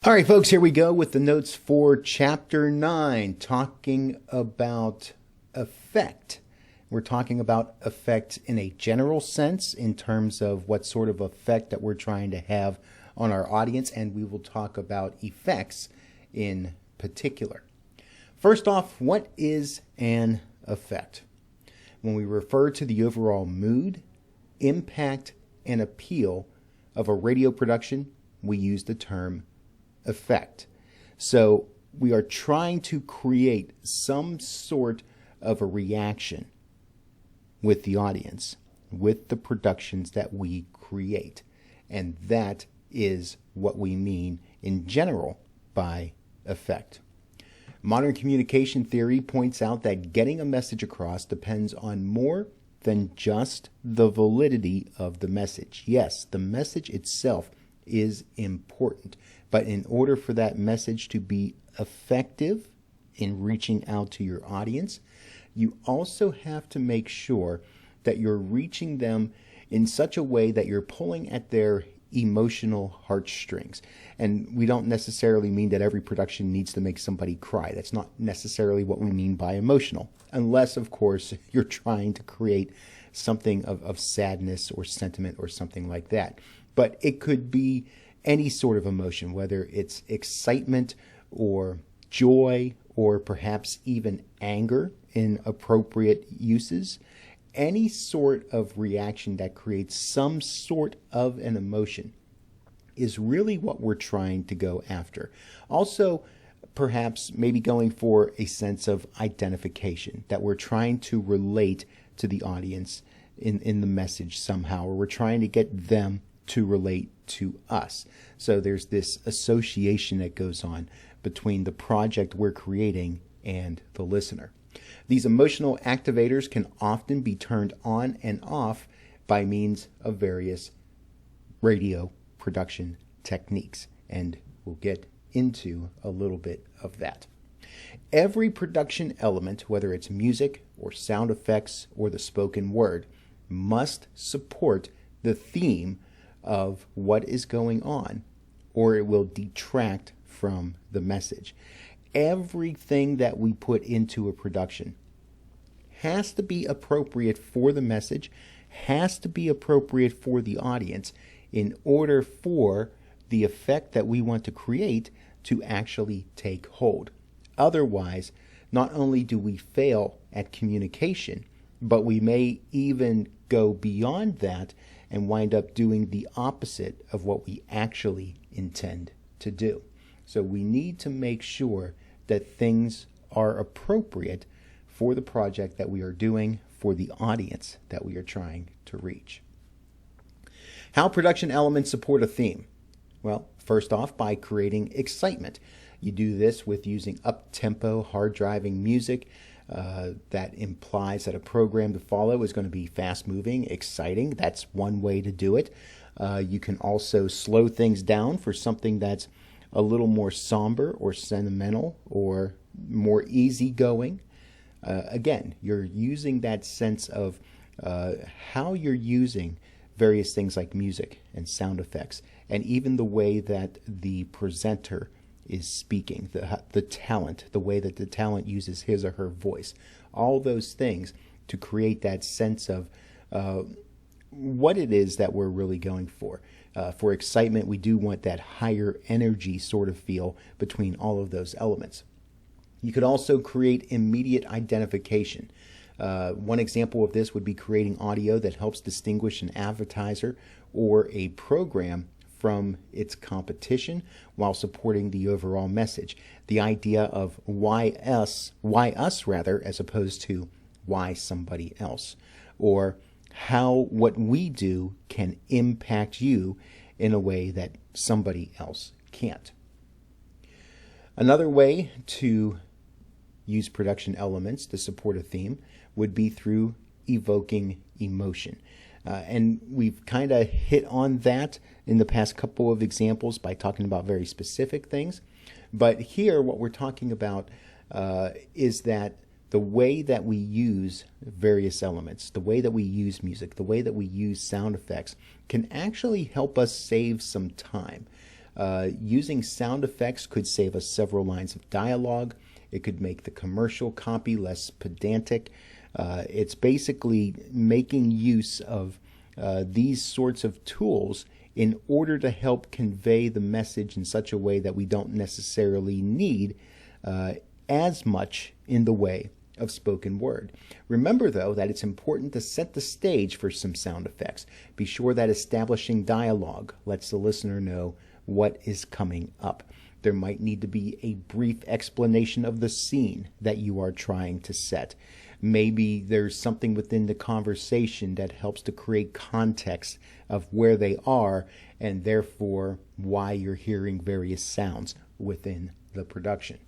All right, folks, here we go with the notes for Chapter 9, talking about effect. We're talking about effect in a general sense in terms of what sort of effect that we're trying to have on our audience, and we will talk about effects in particular. First off, what is an effect? When we refer to the overall mood, impact, and appeal of a radio production, we use the term effect. So we are trying to create some sort of a reaction with the audience, with the productions that we create. And that is what we mean in general by effect. Modern communication theory points out that getting a message across depends on more than just the validity of the message. Yes, the message itself is important, but in order for that message to be effective in reaching out to your audience, you also have to make sure that you're reaching them in such a way that you're pulling at their emotional heartstrings. And we don't necessarily mean that every production needs to make somebody cry. That's not necessarily what we mean by emotional, unless, of course, you're trying to create something of sadness or sentiment or something like that. But it could be any sort of emotion, whether it's excitement or joy or perhaps even anger in appropriate uses. Any sort of reaction that creates some sort of an emotion is really what we're trying to go after. Also, perhaps maybe going for a sense of identification, that we're trying to relate to the audience in the message somehow, or we're trying to get them to relate to us. So there's this association that goes on between the project we're creating and the listener. These emotional activators can often be turned on and off by means of various radio production techniques, and we'll get into a little bit of that. Every production element, whether it's music or sound effects or the spoken word, must support the theme of what is going on, or it will detract from the message. Everything that we put into a production has to be appropriate for the message, has to be appropriate for the audience in order for the effect that we want to create to actually take hold. Otherwise, not only do we fail at communication, but we may even go beyond that and wind up doing the opposite of what we actually intend to do. So we need to make sure that things are appropriate for the project that we are doing, for the audience that we are trying to reach. How production elements support a theme? Well, first off, by creating excitement. You do this with using up-tempo, hard-driving music that implies that a program to follow is going to be fast-moving, exciting. That's one way to do it. You can also slow things down for something that's a little more somber or sentimental or more easygoing. Again, you're using that sense of how you're using various things like music and sound effects, and even the way that the presenter is speaking, the talent, the way that the talent uses his or her voice, all those things to create that sense of what it is that we're really going for. For excitement, we do want that higher energy sort of feel between all of those elements. You could also create immediate identification. One example of this would be creating audio that helps distinguish an advertiser or a program from its competition while supporting the overall message. The idea of why us rather, as opposed to why somebody else, or how what we do can impact you in a way that somebody else can't. Another way to use production elements to support a theme would be through evoking emotion. And we've kind of hit on that in the past couple of examples by talking about very specific things. But here what we're talking about is that the way that we use various elements, the way that we use music, the way that we use sound effects can actually help us save some time. Using sound effects could save us several lines of dialogue. It could make the commercial copy less pedantic. It's basically making use of these sorts of tools in order to help convey the message in such a way that we don't necessarily need as much in the way of spoken word. Remember, though, that it's important to set the stage for some sound effects. Be sure that establishing dialogue lets the listener know what is coming up. There might need to be a brief explanation of the scene that you are trying to set. Maybe there's something within the conversation that helps to create context of where they are and therefore why you're hearing various sounds within the production.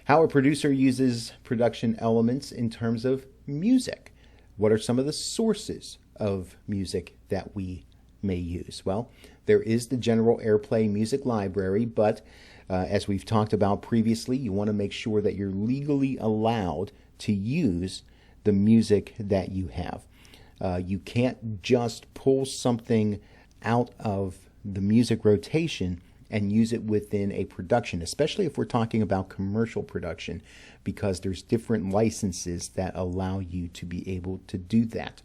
How a producer uses production elements in terms of music. What are some of the sources of music that we may use? Well, there is the general airplay music library, but as we've talked about previously, you want to make sure that you're legally allowed to use the music that you have. You can't just pull something out of the music rotation and use it within a production, especially if we're talking about commercial production, because there's different licenses that allow you to be able to do that.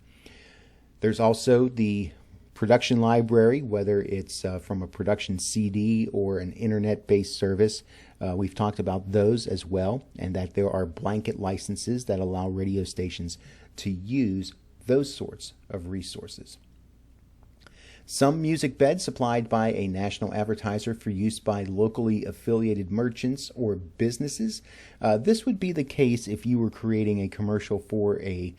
There's also the production library, whether it's from a production CD or an internet-based service. We've talked about those as well, and that there are blanket licenses that allow radio stations to use those sorts of resources. Some music beds supplied by a national advertiser for use by locally affiliated merchants or businesses. This would be the case if you were creating a commercial for a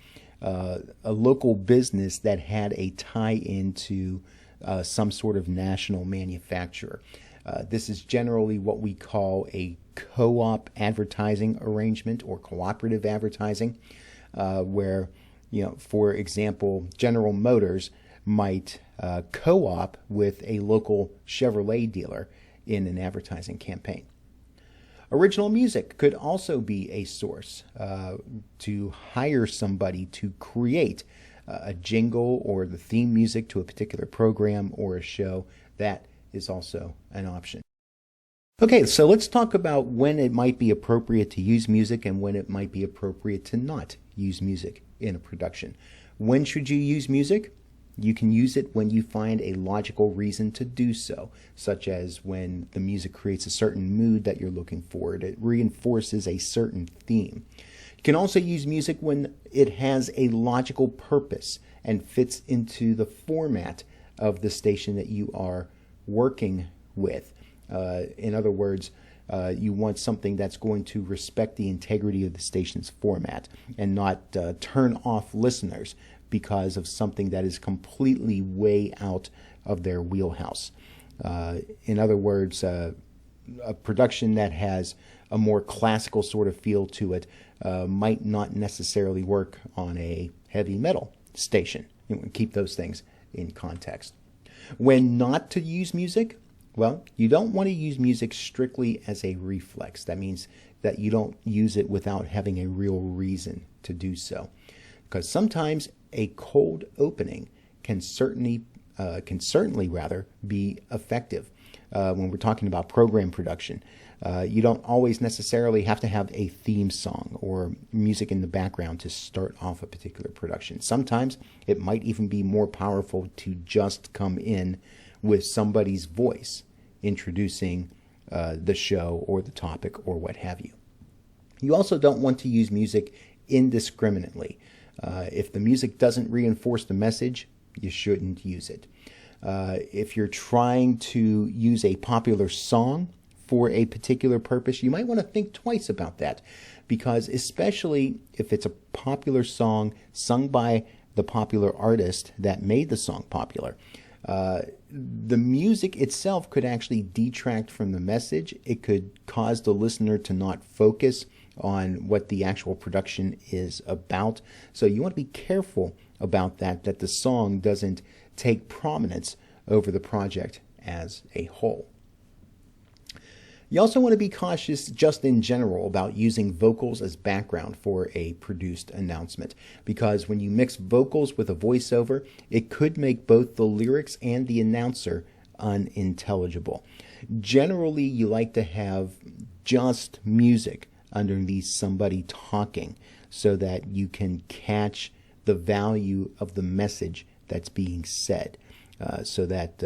local business that had a tie-in to some sort of national manufacturer. This is generally what we call a co-op advertising arrangement or cooperative advertising, where, for example, General Motors might co-op with a local Chevrolet dealer in an advertising campaign. Original music could also be a source to hire somebody to create a jingle or the theme music to a particular program or a show. That is also an option. Okay, so let's talk about when it might be appropriate to use music and when it might be appropriate to not use music in a production. When should you use music? You can use it when you find a logical reason to do so, such as when the music creates a certain mood that you're looking for. It reinforces a certain theme. You can also use music when it has a logical purpose and fits into the format of the station that you are working with. In other words, you want something that's going to respect the integrity of the station's format and not turn off listeners because of something that is completely way out of their wheelhouse. In other words, a production that has a more classical sort of feel to it might not necessarily work on a heavy metal station. Keep those things in context. When not to use music, well, you don't want to use music strictly as a reflex. That means that you don't use it without having a real reason to do so. Because sometimes a cold opening can certainly be effective. When we're talking about program production, you don't always necessarily have to have a theme song or music in the background to start off a particular production. Sometimes it might even be more powerful to just come in with somebody's voice introducing the show or the topic or what have you. You also don't want to use music indiscriminately. If the music doesn't reinforce the message, you shouldn't use it. If you're trying to use a popular song for a particular purpose, you might want to think twice about that, because especially if it's a popular song sung by the popular artist that made the song popular, the music itself could actually detract from the message. It could cause the listener to not focus on what the actual production is about. So you want to be careful about that the song doesn't take prominence over the project as a whole. You also want to be cautious just in general about using vocals as background for a produced announcement, because when you mix vocals with a voiceover, it could make both the lyrics and the announcer unintelligible. Generally, you like to have just music underneath somebody talking so that you can catch the value of the message that's being said, so that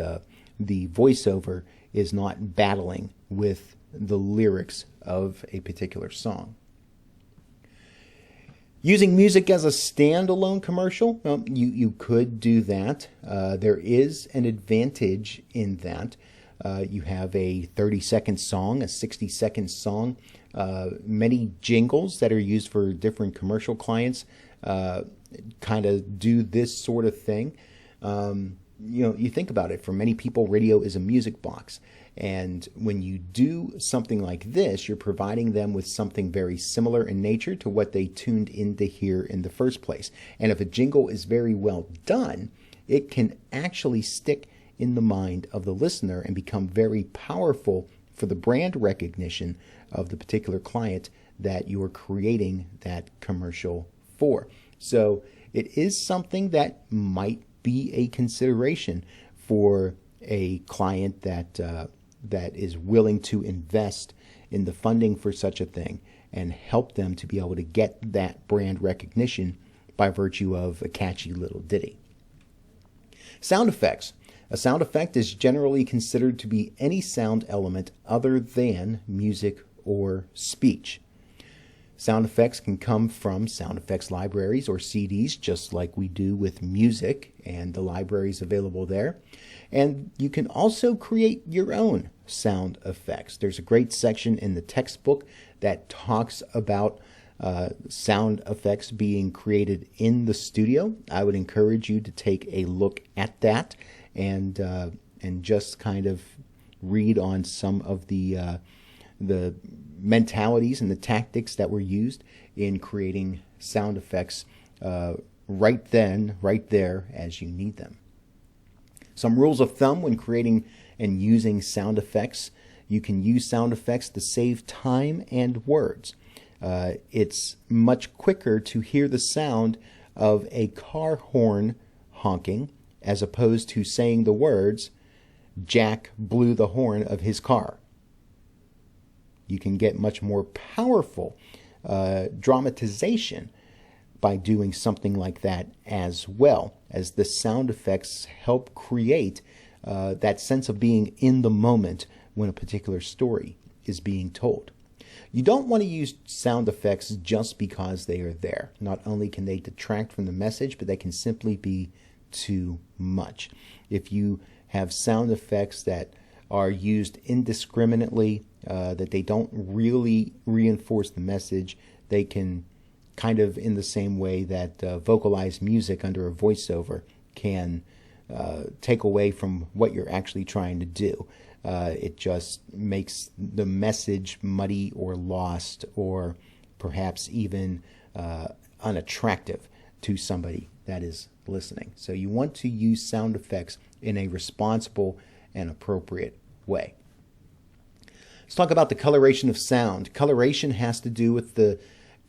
the voiceover is not battling with the lyrics of a particular song. Using music as a standalone commercial, well, you could do that. There is an advantage in that. You have a 30-second song, a 60-second song, many jingles that are used for different commercial clients kind of do this sort of thing. You think about it. For many people, radio is a music box. And when you do something like this, you're providing them with something very similar in nature to what they tuned in to hear in the first place. And if a jingle is very well done, it can actually stick in the mind of the listener and become very powerful for the brand recognition of the particular client that you are creating that commercial for. So it is something that might be a consideration for a client that is willing to invest in the funding for such a thing and help them to be able to get that brand recognition by virtue of a catchy little ditty. Sound effects. A sound effect is generally considered to be any sound element other than music or speech. Sound effects can come from sound effects libraries or CDs, just like we do with music and the libraries available there. And you can also create your own sound effects. There's a great section in the textbook that talks about sound effects being created in the studio. I would encourage you to take a look at that and just kind of read on some of the mentalities and the tactics that were used in creating sound effects right there as you need them. Some rules of thumb when creating and using sound effects. You can use sound effects to save time and words. It's much quicker to hear the sound of a car horn honking as opposed to saying the words, "Jack blew the horn of his car." You can get much more powerful dramatization by doing something like that, as well as the sound effects help create that sense of being in the moment when a particular story is being told. You don't want to use sound effects just because they are there. Not only can they detract from the message, but they can simply be too much. If you have sound effects that are used indiscriminately, that they don't really reinforce the message, they can kind of, in the same way that vocalized music under a voiceover can take away from what you're actually trying to do. It just makes the message muddy or lost, or perhaps even unattractive to somebody that is listening. So you want to use sound effects in a responsible and appropriate way. Let's talk about the coloration of sound. Coloration has to do with the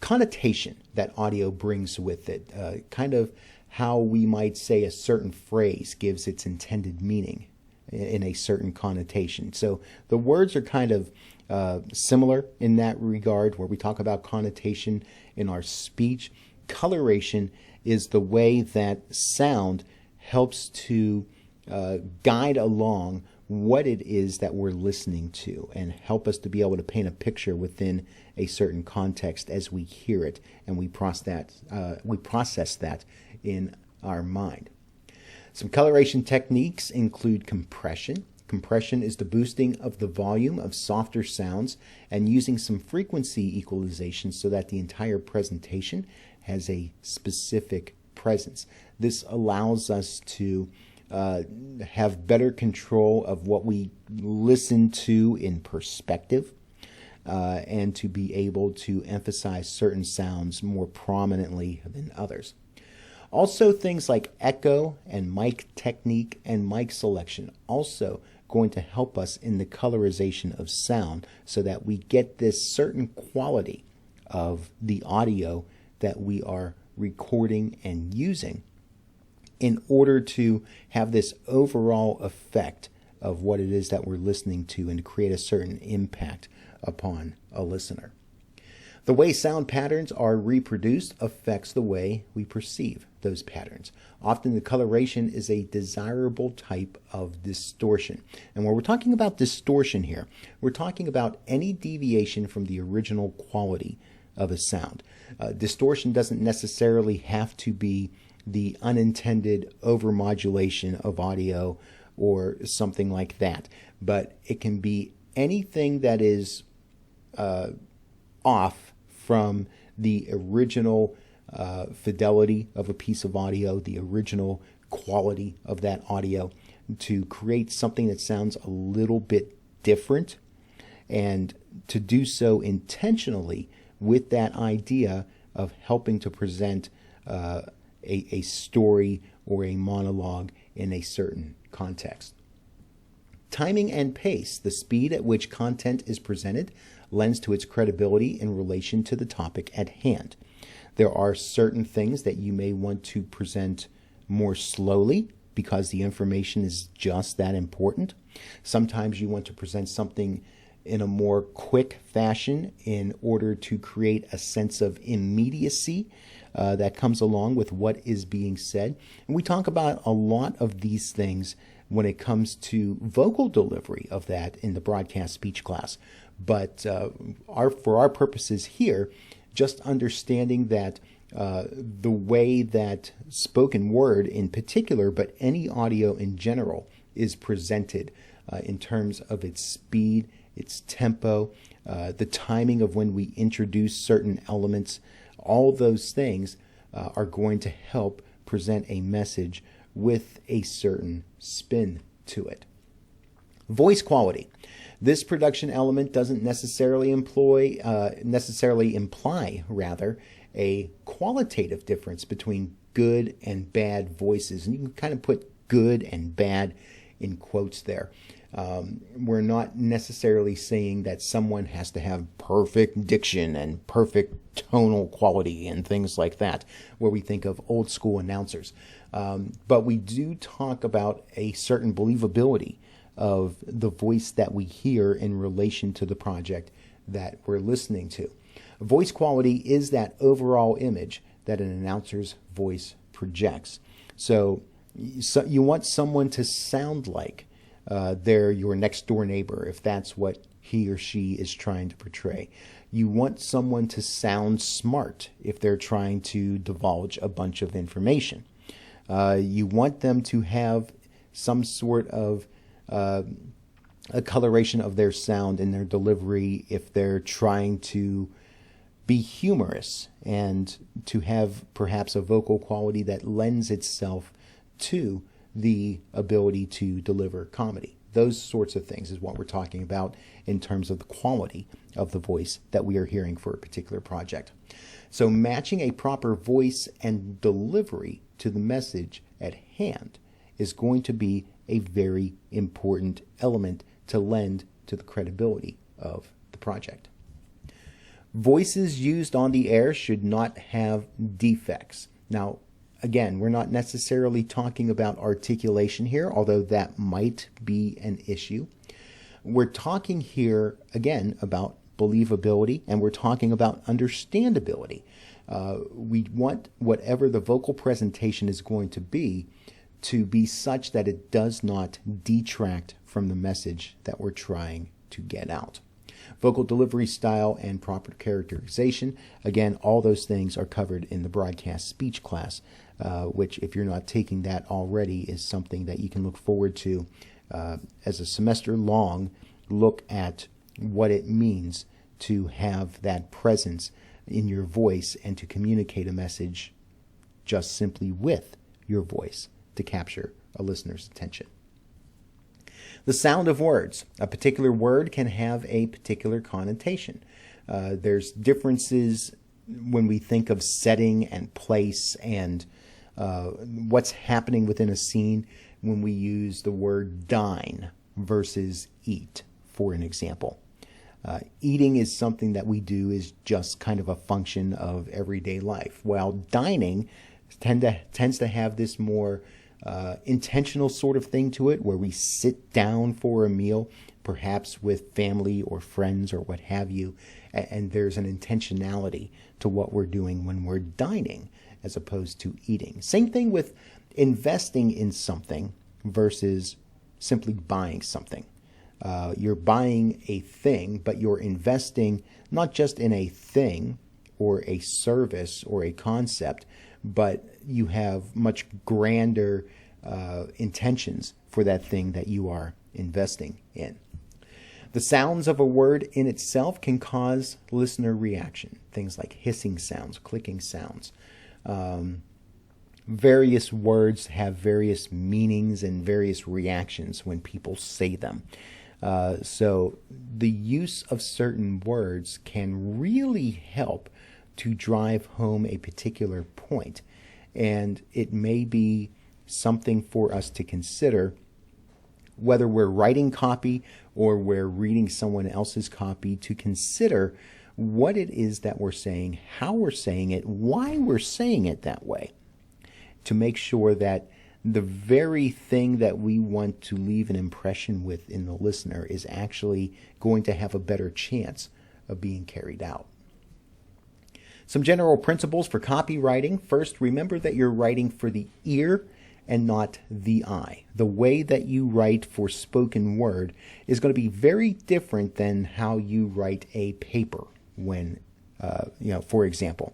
connotation that audio brings with it, kind of how we might say a certain phrase gives its intended meaning in a certain connotation. So the words are kind of similar in that regard, where we talk about connotation in our speech. Coloration is the way that sound helps to guide along what it is that we're listening to and help us to be able to paint a picture within a certain context as we hear it, and we process that in our mind. Some coloration techniques include compression. Compression is the boosting of the volume of softer sounds and using some frequency equalization so that the entire presentation has a specific presence. This allows us to have better control of what we listen to in perspective, and to be able to emphasize certain sounds more prominently than others. Also, things like echo and mic technique and mic selection also going to help us in the colorization of sound so that we get this certain quality of the audio that we are recording and using in order to have this overall effect of what it is that we're listening to and to create a certain impact upon a listener. The way sound patterns are reproduced affects the way we perceive those patterns. Often the coloration is a desirable type of distortion. And when we're talking about distortion here, we're talking about any deviation from the original quality of a sound. Distortion doesn't necessarily have to be the unintended overmodulation of audio or something like that, but it can be anything that is off from the original fidelity of a piece of audio, the original quality of that audio, to create something that sounds a little bit different, and to do so intentionally with that idea of helping to present a story or a monologue in a certain context. Timing and pace, the speed at which content is presented, lends to its credibility in relation to the topic at hand. There are certain things that you may want to present more slowly because the information is just that important. Sometimes you want to present something in a more quick fashion in order to create a sense of immediacy that comes along with what is being said. And we talk about a lot of these things when it comes to vocal delivery of that in the broadcast speech class. But for our purposes here, just understanding that the way that spoken word in particular, but any audio in general, is presented in terms of its speed, its tempo, the timing of when we introduce certain elements, all those things are going to help present a message with a certain spin to it. Voice quality. This production element doesn't necessarily imply a qualitative difference between good and bad voices. And you can kind of put good and bad in quotes there. We're not necessarily saying that someone has to have perfect diction and perfect tonal quality and things like that, where we think of old school announcers. But we do talk about a certain believability of the voice that we hear in relation to the project that we're listening to. Voice quality is that overall image that an announcer's voice projects. So you want someone to sound like they're your next door neighbor, if that's what he or she is trying to portray. You want someone to sound smart if they're trying to divulge a bunch of information. You want them to have some sort of a coloration of their sound and their delivery if they're trying to be humorous and to have perhaps a vocal quality that lends itself to the ability to deliver comedy. Those sorts of things is what we're talking about in terms of the quality of the voice that we are hearing for a particular project. So matching a proper voice and delivery to the message at hand is going to be a very important element to lend to the credibility of the project. Voices used on the air should not have defects. Now, again, we're not necessarily talking about articulation here, although that might be an issue. We're talking here, again, about believability, and we're talking about understandability. We want whatever the vocal presentation is going to be such that it does not detract from the message that we're trying to get out. Vocal delivery style and proper characterization, again, all those things are covered in the broadcast speech class, which, if you're not taking that already, is something that you can look forward to as a semester-long look at what it means to have that presence in your voice and to communicate a message just simply with your voice to capture a listener's attention. The sound of words. A particular word can have a particular connotation. There's differences when we think of setting and place and what's happening within a scene when we use the word dine versus eat, for an example. Eating is something that we do is just kind of a function of everyday life, while dining tends to have this more intentional sort of thing to it, where we sit down for a meal, perhaps with family or friends or what have you, and there's an intentionality to what we're doing when we're dining as opposed to eating. Same thing with investing in something versus simply buying something. You're buying a thing, but you're investing not just in a thing or a service or a concept, but you have much grander intentions for that thing that you are investing in. The sounds of a word in itself can cause listener reaction. Things like hissing sounds, clicking sounds. Various words have various meanings and various reactions when people say them. So the use of certain words can really help to drive home a particular point. And it may be something for us to consider, whether we're writing copy or we're reading someone else's copy, to consider what it is that we're saying, how we're saying it, why we're saying it that way, to make sure that the very thing that we want to leave an impression with in the listener is actually going to have a better chance of being carried out. Some general principles for copywriting. First, remember that you're writing for the ear and not the eye. The way that you write for spoken word is going to be very different than how you write a paper when, for example,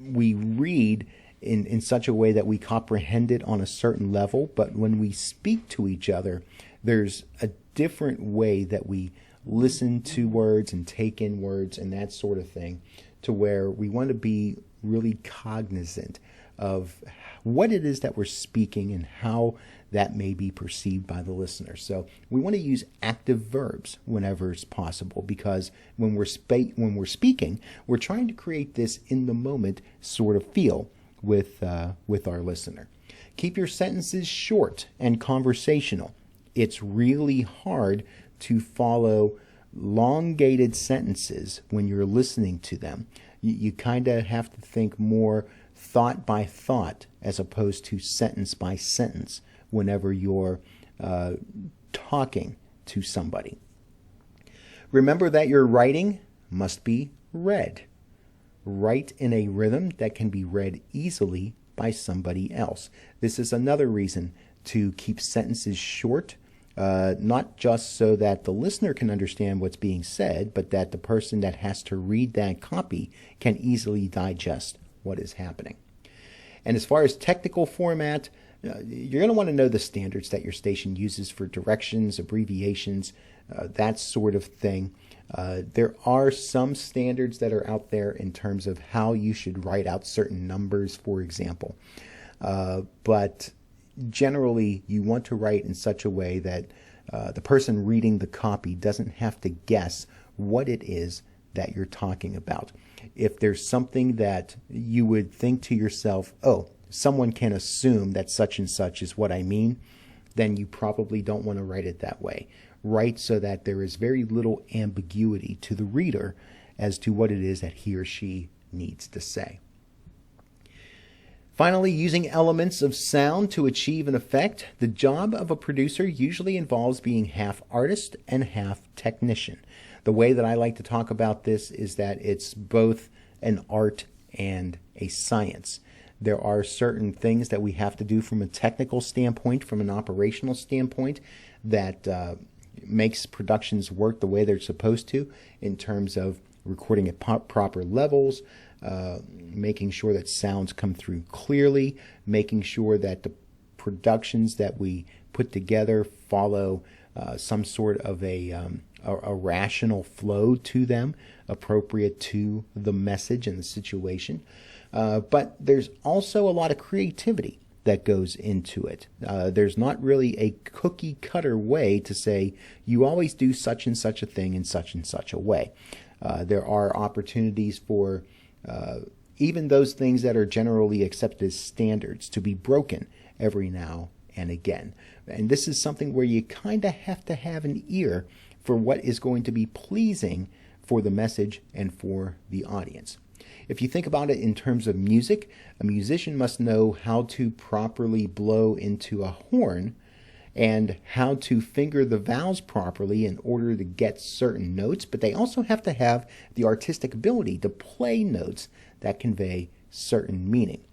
we read in such a way that we comprehend it on a certain level, but when we speak to each other, there's a different way that we listen to words and take in words and that sort of thing, to where we want to be really cognizant of what it is that we're speaking and how that may be perceived by the listener. So we want to use active verbs whenever it's possible, because when we're speaking, we're trying to create this in the moment sort of feel with our listener. Keep your sentences short and conversational. It's really hard to follow elongated sentences when you're listening to them. You kind of have to think more thought by thought as opposed to sentence by sentence whenever you're talking to somebody. Remember that your writing must be read. Write in a rhythm that can be read easily by somebody else. This is another reason to keep sentences short, not just so that the listener can understand what's being said, but that the person that has to read that copy can easily digest what is happening. And as far as technical format, you're going to want to know the standards that your station uses for directions, abbreviations, that sort of thing. There are some standards that are out there in terms of how you should write out certain numbers, for example. But generally, you want to write in such a way that the person reading the copy doesn't have to guess what it is that you're talking about. If there's something that you would think to yourself, oh, someone can assume that such and such is what I mean, then you probably don't want to write it that way. Write so that there is very little ambiguity to the reader as to what it is that he or she needs to say. Finally, using elements of sound to achieve an effect. The job of a producer usually involves being half artist and half technician. The way that I like to talk about this is that it's both an art and a science. There are certain things that we have to do from a technical standpoint, from an operational standpoint, that makes productions work the way they're supposed to, in terms of recording at proper levels, making sure that sounds come through clearly, making sure that the productions that we put together follow some sort of a rational flow to them, appropriate to the message and the situation. But there's also a lot of creativity that goes into it. There's not really a cookie cutter way to say you always do such and such a thing in such and such a way. There are opportunities for even those things that are generally accepted as standards to be broken every now and again. And this is something where you kind of have to have an ear for what is going to be pleasing for the message and for the audience. If you think about it in terms of music, a musician must know how to properly blow into a horn and how to finger the vowels properly in order to get certain notes, but they also have to have the artistic ability to play notes that convey certain meaning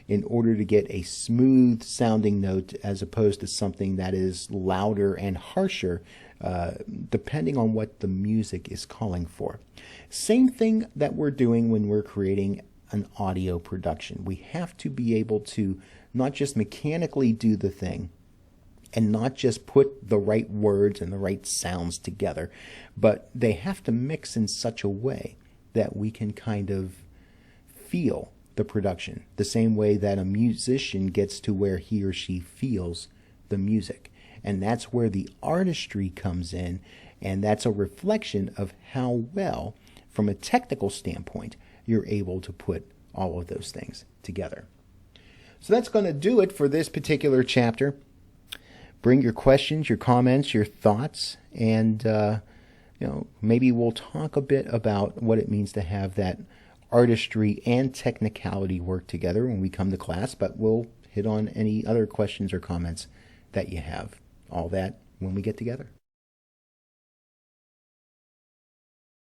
in order to get a smooth sounding note as opposed to something that is louder and harsher, depending on what the music is calling for. Same thing that we're doing when we're creating an audio production. We have to be able to not just mechanically do the thing and not just put the right words and the right sounds together, but they have to mix in such a way that we can kind of feel the production, the same way that a musician gets to where he or she feels the music. And that's where the artistry comes in, and that's a reflection of how well, from a technical standpoint, you're able to put all of those things together. So that's going to do it for this particular chapter. Bring your questions, your comments, your thoughts, and maybe we'll talk a bit about what it means to have that artistry and technicality work together when we come to class, but we'll hit on any other questions or comments that you have. All that when we get together.